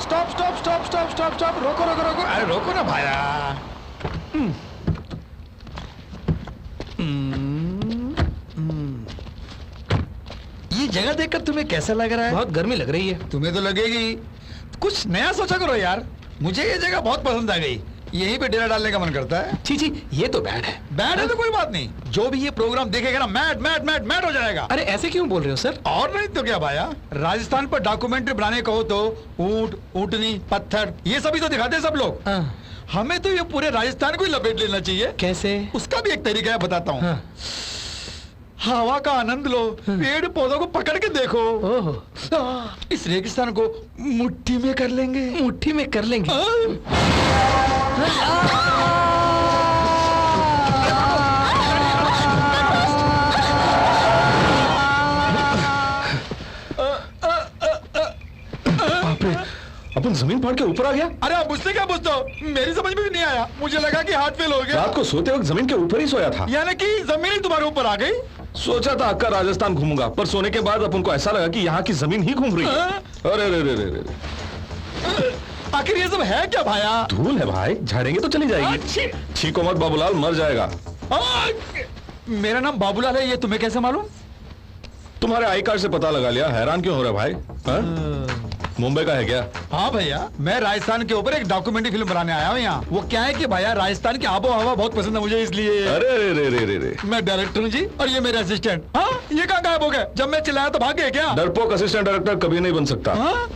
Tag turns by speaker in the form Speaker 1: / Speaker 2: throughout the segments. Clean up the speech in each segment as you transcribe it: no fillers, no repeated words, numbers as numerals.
Speaker 1: Stop stop stop stop stop stop, रोको रोको रोको, अरे रोको ना भाया। ये जगह देखकर तुम्हें कैसा लग रहा है?
Speaker 2: बहुत गर्मी लग रही है।
Speaker 1: तुम्हें तो लगेगी, कुछ नया सोचा करो यार। मुझे ये जगह बहुत पसंद आ गई, यहीं पे डेरा डालने का मन करता है।
Speaker 2: छी छी, ये तो बैड है।
Speaker 1: बैड है तो कोई बात नहीं, जो भी ये प्रोग्राम देखेगा ना मैड मैड मैड मैड हो जाएगा।
Speaker 2: अरे ऐसे क्यों बोल रहे हो सर?
Speaker 1: और नहीं तो क्या भाया, राजस्थान पर डॉक्यूमेंट्री बनाने कहो तो ऊंट, ऊंटनी, पत्थर, ये सभी तो दिखाते हैं सब लोग। हमें तो ये पूरे राजस्थान को ही लपेट लेना चाहिए।
Speaker 2: कैसे?
Speaker 1: उसका भी एक तरीका है, बताता हूँ। हवा का आनंद लो, पेड़ पौधों को पकड़ के देखो। इस रेगिस्तान को मुट्ठी में कर लेंगे।
Speaker 2: मुट्ठी में कर लेंगे?
Speaker 3: अपन जमीन फाड़ के ऊपर आ गया।
Speaker 1: अरे आप मुझसे क्या पूछते हो? मेरी समझ में भी नहीं आया, मुझे लगा कि हार्ट फेल हो गया।
Speaker 3: रात को सोते वक्त जमीन के ऊपर ही सोया था।
Speaker 1: यानी कि जमीन ही तुम्हारे ऊपर आ गई।
Speaker 3: सोचा था अक्का राजस्थान घूमूंगा, पर सोने के बाद अपन को ऐसा लगा कि यहाँ की जमीन ही घूम रही है। अरे रे रे रे रे,
Speaker 1: आखिर ये सब है क्या भाया?
Speaker 3: धूल है भाई, झाड़ेंगे तो चली जाएगी। छीको मत बाबूलाल, मर जाएगा।
Speaker 1: मेरा नाम बाबूलाल है, ये तुम्हें कैसे मालूम?
Speaker 3: तुम्हारे आई कार्ड से पता लगा लिया, हैरान क्यों हो रहा है भाई? हाँ? मुंबई का है क्या?
Speaker 1: हाँ भैया, मैं राजस्थान के ऊपर एक डॉक्यूमेंट्री फिल्म बनाने आया हूँ यहाँ। वो क्या है कि भैया राजस्थान की आबो हवा बहुत पसंद है मुझे, इसलिए।
Speaker 3: अरे रे रे रे रे रे।
Speaker 1: मैं डायरेक्टर हूँ जी, और ये मेरे असिस्टेंट। हाँ, ये कहाँ गायब हो गए? जब मैं चिल्लाया तो भाग गए क्या?
Speaker 3: डरपोक असिस्टेंट डायरेक्टर कभी नहीं बन सकता।
Speaker 1: हाँ?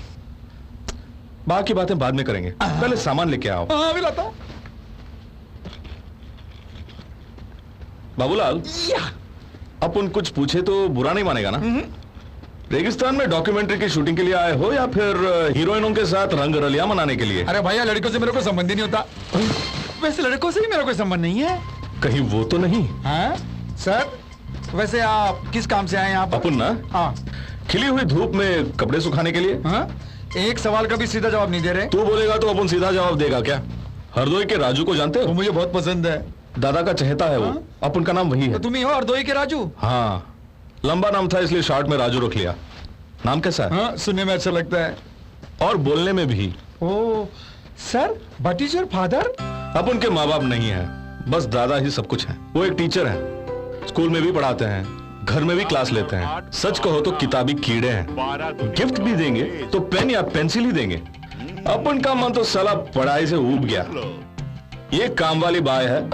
Speaker 3: बाकी बातें बाद में करेंगे, पहले सामान लेके आओ।
Speaker 1: हाँ, अभी लाता हूँ।
Speaker 3: बाबूलाल,
Speaker 1: या।
Speaker 3: अपन कुछ पूछे तो बुरा नहीं मानेगा ना? रेगिस्तान में डॉक्यूमेंट्री की शूटिंग के लिए आए हो या फिर हीरोइनों के साथ रंग रलिया मनाने के लिए?
Speaker 1: अरे भैया, लड़कों से मेरे को संबंध ही नहीं होता। वैसे लड़कों से भी मेरा कोई संबंध नहीं है।
Speaker 3: कहीं वो तो नहीं?
Speaker 1: हाँ सर, वैसे आप किस काम से आए यहाँ पर?
Speaker 3: अपन ना
Speaker 1: हाँ।
Speaker 3: खिली हुई धूप में कपड़े सुखाने के लिए।
Speaker 1: हाँ? एक सवाल का भी सीधा जवाब नहीं दे रहे।
Speaker 3: तू बोलेगा तो अपन सीधा जवाब देगा क्या? हरदोई के राजू को जानते
Speaker 1: वो
Speaker 3: हो?
Speaker 1: मुझे बहुत पसंद है।
Speaker 3: दादा का चहेता है वो।
Speaker 1: हाँ?
Speaker 3: अपन का नाम वही
Speaker 1: तो
Speaker 3: है।
Speaker 1: तुम ही हो हरदोई के राजू?
Speaker 3: हाँ, लंबा नाम था इसलिए शॉर्ट में राजू रख लिया। नाम कैसा है?
Speaker 1: हाँ, सुनने में अच्छा लगता है।
Speaker 3: और बोलने में भी।
Speaker 1: Oh sir, but is your father?
Speaker 3: अपन के माँ बाप नहीं है, बस दादा ही सब कुछ है। वो एक टीचर है, स्कूल में भी पढ़ाते हैं, घर में भी क्लास लेते हैं। सच कहो तो किताबी कीड़े हैं। गिफ्ट भी देंगे तो पेन या पेंसिल ही देंगे। अपन का मन तो साला पढ़ाई से ऊब गया। ये काम वाली बाई है,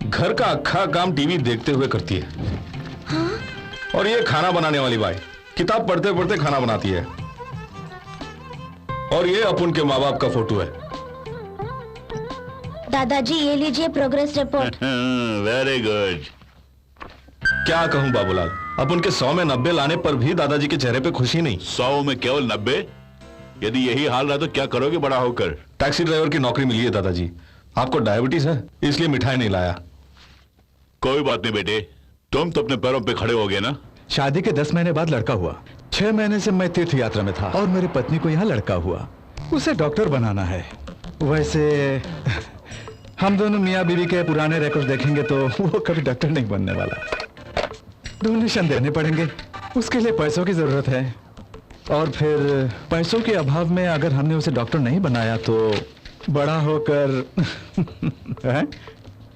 Speaker 3: घर का अक्खा काम टीवी देखते हुए करती है। और ये खाना बनाने वाली बाई किताब पढ़ते पढ़ते खाना बनाती है। और ये अपन के माँ बाप का फोटो है।
Speaker 4: दादाजी ये लीजिए प्रोग्रेस रिपोर्ट।
Speaker 5: Very good.
Speaker 3: क्या कहूं बाबूलाल, अपन के 100 में 90 लाने पर भी दादाजी के चेहरे पे खुशी नहीं।
Speaker 5: 100 में केवल 90? यदि यही हाल रहा तो क्या करोगे बड़ा होकर?
Speaker 3: टैक्सी ड्राइवर की नौकरी मिली है दादाजी। आपको डायबिटीज है इसलिए मिठाई नहीं लाया।
Speaker 5: कोई बात नहीं बेटे, तुम तो अपने पैरों पे खड़े हो गए ना।
Speaker 6: शादी के 10 महीने बाद लड़का हुआ। 6 महीने से मैं तीर्थ यात्रा में था और मेरी पत्नी को यहाँ लड़का हुआ। उसे डॉक्टर बनाना है। वैसे हम दोनों मियाँ बीवी के पुराने रिकॉर्ड देखेंगे तो वो कभी डॉक्टर नहीं बनने वाला। डोनेशन देने पड़ेंगे, उसके लिए पैसों की जरूरत है। और फिर पैसों के अभाव में अगर हमने उसे डॉक्टर नहीं बनाया तो बड़ा होकर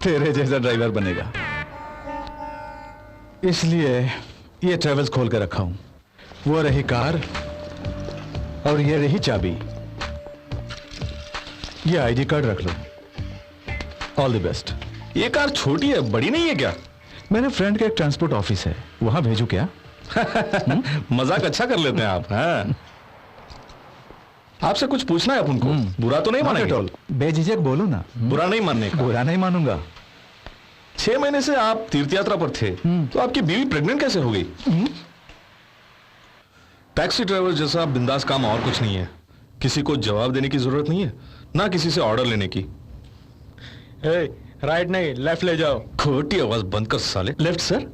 Speaker 6: तेरे जैसा ड्राइवर बनेगा। इसलिए ये ट्रेवल्स खोल कर रखा हूं। वो रही कार और ये रही चाबी। ये आईडी कार्ड रख लो। All the best.
Speaker 3: ये कार छोटी है, बड़ी नहीं है क्या?
Speaker 6: मेरे फ्रेंड का एक ट्रांसपोर्ट ऑफिस है, वहां भेजू क्या?
Speaker 3: मजाक अच्छा कर लेते हैं आप। हाँ। आपसे कुछ पूछना है अपन को, बुरा तो नहीं मानेंगे?
Speaker 6: बेझिझक बोलो ना।
Speaker 3: बुरा नहीं मानने का।
Speaker 6: बुरा नहीं मानूंगा।
Speaker 3: 6 महीने से आप तीर्थ यात्रा पर थे तो आपकी बीवी प्रेग्नेंट कैसे हो गई? टैक्सी ड्राइवर जैसा बिंदास काम और कुछ नहीं है। किसी को जवाब देने की जरूरत नहीं है, ना किसी से ऑर्डर लेने की।
Speaker 2: राइट नहीं, लेफ्ट ले जाओ।
Speaker 3: खोटी आवाज बंद कर साले। Left sir.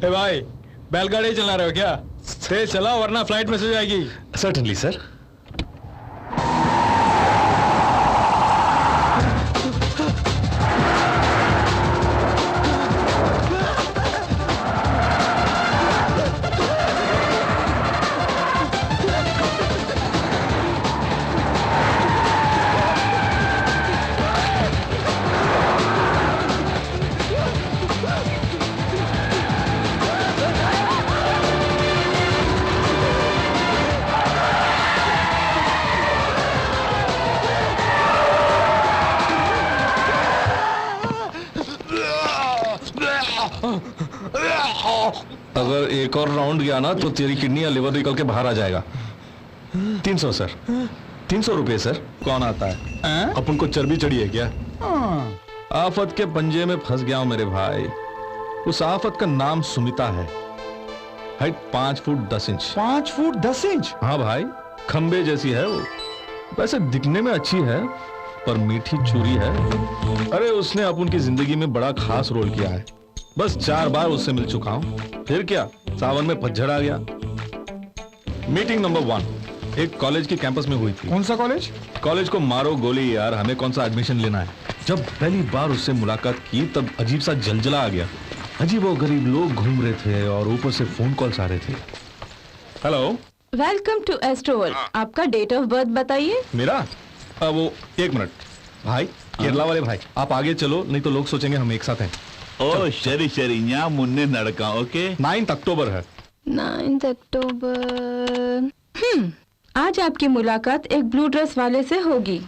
Speaker 2: ए भाई, बैलगाड़ी चला रहे हो क्या? तेज चलाओ वरना फ्लाइट मिस हो जाएगी।
Speaker 3: Certainly sir. अगर एक और राउंड गया ना तो तेरी किडनी या लिवर निकल के बाहर आ जाएगा। 300 सर। 300 रुपए सर। कौन आता है? अपन को चर्बी चढ़ी है क्या? आफत के पंजे में फंस गया हूं मेरे भाई। उस आफत का नाम सुमिता है। Height 5 foot 10 inch.
Speaker 1: 5 foot 10 inch?
Speaker 3: हाँ भाई, खंबे जैसी है वो। वैसे दिखने में अच्छी है पर मीठी छुरी है। अरे उसने अपन की जिंदगी में बड़ा खास रोल किया है। बस 4 बार उससे मिल चुका हूं। फिर क्या, सावन में पतझड़ आ गया। मीटिंग नंबर 1 एक कॉलेज के कैंपस में हुई थी।
Speaker 1: कौन सा कॉलेज?
Speaker 3: कॉलेज को मारो गोली यार, हमें कौन सा एडमिशन लेना है। जब पहली बार उससे मुलाकात की तब अजीब सा जलजला आ गया। अजीब और गरीब लोग घूम रहे थे और ऊपर से फोन कॉल्स आ रहे थे। Hello,
Speaker 7: welcome to Astroworld. आपका डेट ऑफ बर्थ बताइए।
Speaker 3: मेरा वो 1 मिनट। भाई, केरला वाले भाई, आप आगे चलो नहीं तो लोग सोचेंगे हम एक साथ हैं।
Speaker 5: ओ शरी शरी यहाँ मुन्ने नड़का ओके
Speaker 3: 9 अक्टूबर है
Speaker 7: 9 अक्टूबर। आज आपकी मुलाकात एक ब्लू ड्रेस वाले से होगी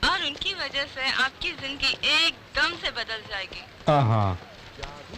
Speaker 7: और उनकी वजह से आपकी जिंदगी एकदम से बदल जाएगी।
Speaker 3: हाँ